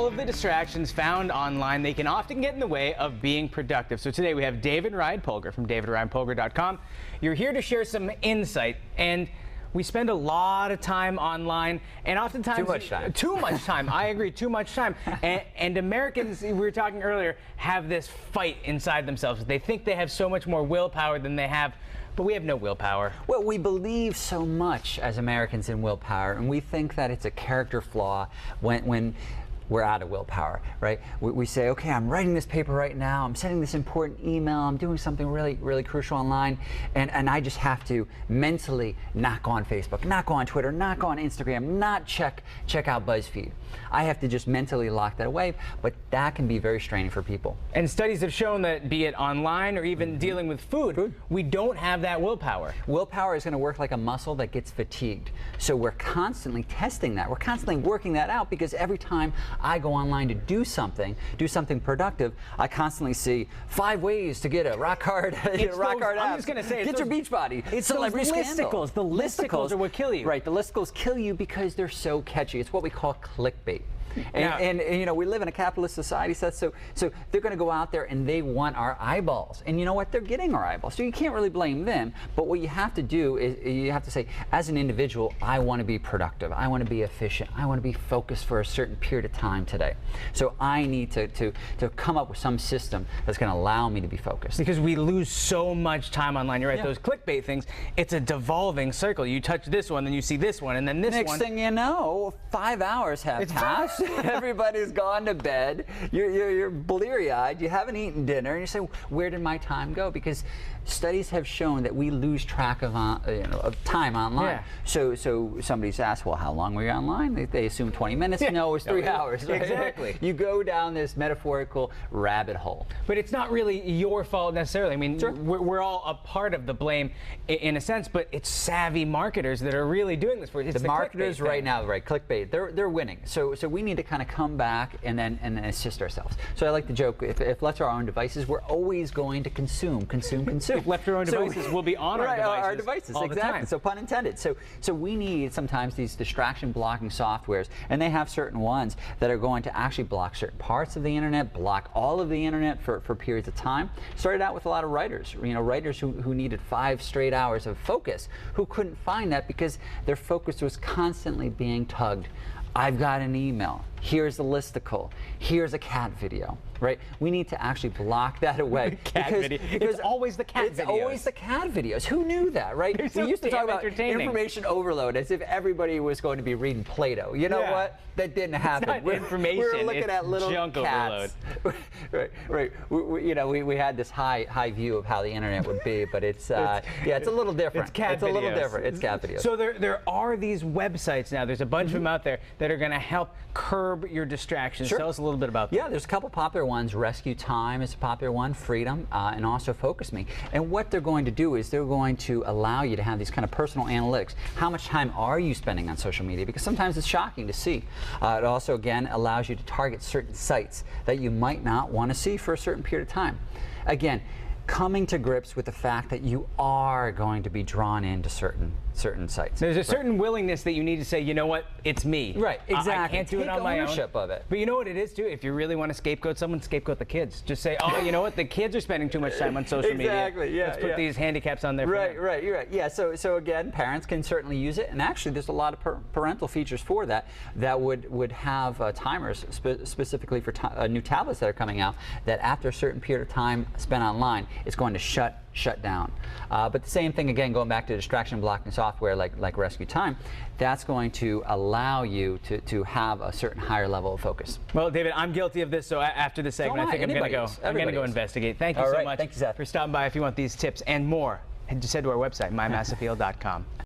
all of the distractions found online, they can often get in the way of being productive. So today we have David Ryan-Polger from davidryanpolger.com. You're here to share some insight, and we spend a lot of time online, and oftentimes too much time. Too much time. I agree, too much time. And Americans, we were talking earlier, have this fight inside themselves. They think they have so much more willpower than they have, but we have no willpower. Well, we believe so much as Americans in willpower, and we think that it's a character flaw when we're out of willpower, right? We say, okay, I'm writing this paper right now, I'm sending this important email, I'm doing something really, really crucial online, and I just have to mentally not go on Facebook, not go on Twitter, not go on Instagram, not check out BuzzFeed. I have to just mentally lock that away, but that can be very straining for people. And studies have shown that, be it online or even dealing with food, we don't have that willpower. Willpower is going to work like a muscle that gets fatigued. So we're constantly testing that. We're constantly working that out, because every time I go online to do something productive, I constantly see 5 ways to get a rock hard, hard I'm just going to say, get your beach body. It's those listicles. The listicles are what kill you. Right, the listicles kill you because they're so catchy. It's what we call clickbait. And you know, we live in a capitalist society, Seth, so they're going to go out there and they want our eyeballs. And you know what? They're getting our eyeballs. So you can't really blame them. But what you have to do is you have to say, as an individual, I want to be productive. I want to be efficient. I want to be focused for a certain period of time today. So I need to come up with some system that's going to allow me to be focused. Because we lose so much time online. You're right, those clickbait things, it's a devolving circle. You touch this one, then you see this one, and then this one. Next thing you know, 5 hours have passed. Everybody's gone to bed. You're bleary-eyed. You haven't eaten dinner, and you say, "Where did my time go?" Because studies have shown that we lose track of time online. Yeah. So somebody's asked, "Well, how long were you online?" They assume 20 minutes. Yeah. No, it was 3 hours. Right? Exactly. You go down this metaphorical rabbit hole. But it's not really your fault necessarily. I mean, Sure. we're all a part of the blame in a sense, but it's savvy marketers that are really doing this for you. It's The marketers clickbait right thing. now, right? Clickbait. They're winning. So we need to kind of come back and then assist ourselves. So I like to joke, if left to our own devices, we're always going to consume. If left to our own devices, we'll be on our devices all the exactly. time. So pun intended. So we need sometimes these distraction blocking softwares, and they have certain ones that are going to actually block certain parts of the internet, block all of the internet for periods of time. Started out with a lot of writers, writers who needed 5 straight hours of focus, who couldn't find that because their focus was constantly being tugged. I've got an email. Here's a listicle. Here's a cat video. Right? We need to actually block that away. It's always the cat videos. It's always the cat videos. Who knew that, right? We used to talk about information overload as if everybody was going to be reading Play-Doh. You know what? That didn't happen. It's not information. We're looking at little junk cats. Right. We had this high view of how the internet would be, but it's it's a little different. It's cat videos. A little different. It's cat videos. So there are these websites now. There's a bunch of them out there that are going to help curb your distractions. Sure. Tell us a little bit about that. Yeah, there's a couple popular ones. Rescue Time is a popular one, Freedom, and also Focus Me. And what they're going to do is they're going to allow you to have these kind of personal analytics. How much time are you spending on social media? Because sometimes it's shocking to see. It also, again, allows you to target certain sites that you might not want to see for a certain period of time. Again, coming to grips with the fact that you are going to be drawn into certain sites. There's a certain willingness that you need to say, you know what, it's me. Right, exactly. I can't do it on my own. Take ownership of it. But you know what it is too? If you really want to scapegoat someone, scapegoat the kids. Just say, oh, you know what, the kids are spending too much time on social media. Exactly, yeah. Let's put these handicaps on there. Right, you're right. Yeah, so again, parents can certainly use it, and actually there's a lot of parental features for that would have timers specifically for new tablets that are coming out, that after a certain period of time spent online, it's going to shut down. But the same thing, again, going back to distraction blocking software like Rescue Time, that's going to allow you to have a certain higher level of focus. Well, David, I'm guilty of this, so after this segment, I think I'm going to go. I'm going to go investigate. Thank you so much Thank you, Seth. for stopping by. If you want these tips and more, just head to our website, mymassappeal.com.